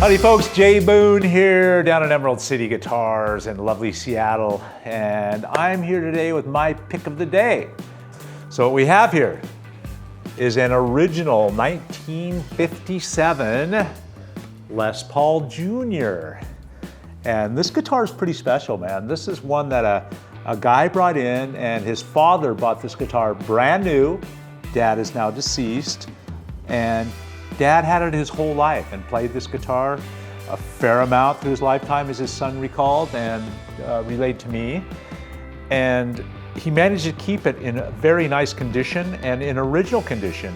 Howdy folks, Jay Boone here down at Emerald City Guitars in lovely Seattle, and I'm here today with my pick of the day. So what we have here is an original 1957 Les Paul Jr. And this guitar is pretty special, man. This is one that a guy brought in, and his father bought this guitar brand new. Dad is now deceased, and Dad had it his whole life and played this guitar a fair amount through his lifetime, as his son recalled and relayed to me. And he managed to keep it in a very nice condition and in original condition.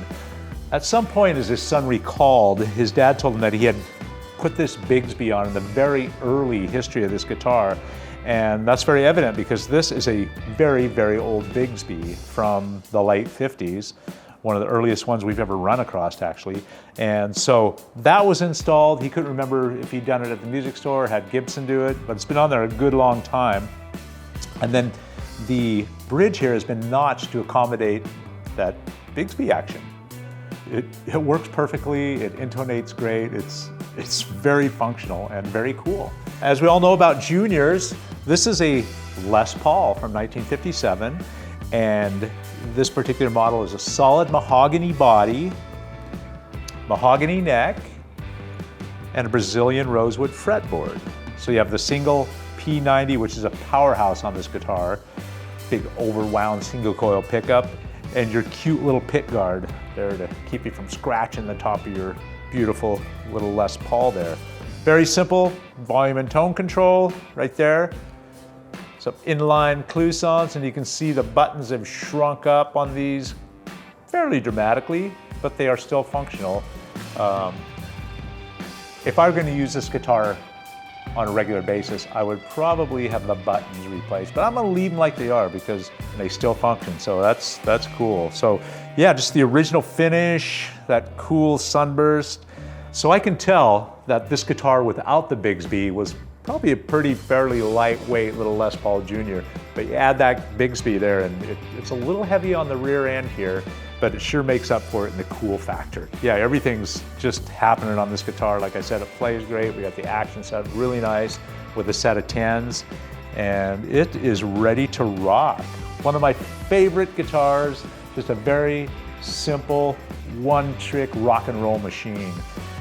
At some point, as his son recalled, his dad told him that he had put this Bigsby on in the very early history of this guitar. And that's very evident because this is a very, very old Bigsby from the late 50s. One of the earliest ones we've ever run across, actually. And so that was installed. He couldn't remember if he'd done it at the music store, had Gibson do it, but it's been on there a good long time. And then the bridge here has been notched to accommodate that Bigsby action. It works perfectly, it intonates great, it's very functional and very cool. As we all know about juniors, this is a Les Paul from 1957, and this particular model is a solid mahogany body, mahogany neck, and a Brazilian rosewood fretboard. So you have the single P90, which is a powerhouse on this guitar, big overwound single coil pickup, and your cute little pick guard there to keep you from scratching the top of your beautiful little Les Paul there. Very simple volume and tone control right there. Some inline cloisons, and you can see the buttons have shrunk up on these fairly dramatically, but they are still functional. If I were going to use this guitar on a regular basis, I would probably have the buttons replaced, but I'm going to leave them like they are because they still function, so that's cool. So yeah, just the original finish, that cool sunburst. So I can tell that this guitar without the Bigsby was probably a fairly lightweight little Les Paul Jr., but you add that Bigsby there and it's a little heavy on the rear end here, but it sure makes up for it in the cool factor. Yeah, everything's just happening on this guitar. Like I said, it plays great. We got the action set really nice with a set of 10s, and it is ready to rock. One of my favorite guitars, just a very simple one-trick rock and roll machine.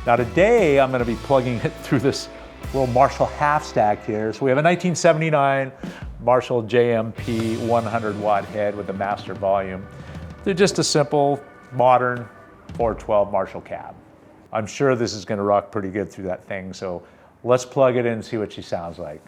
Now today, I'm gonna be plugging it through this little Marshall half stack here. So we have a 1979 Marshall JMP 100 watt head with a master volume. They're just a simple, modern 412 Marshall cab. I'm sure this is gonna rock pretty good through that thing, so let's plug it in and see what she sounds like.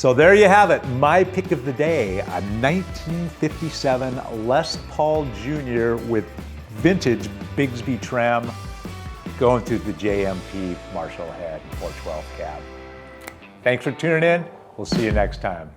So there you have it, my pick of the day, a 1957 Les Paul Jr. with vintage Bigsby trim going through the JMP Marshall head 412 cab. Thanks for tuning in. We'll see you next time.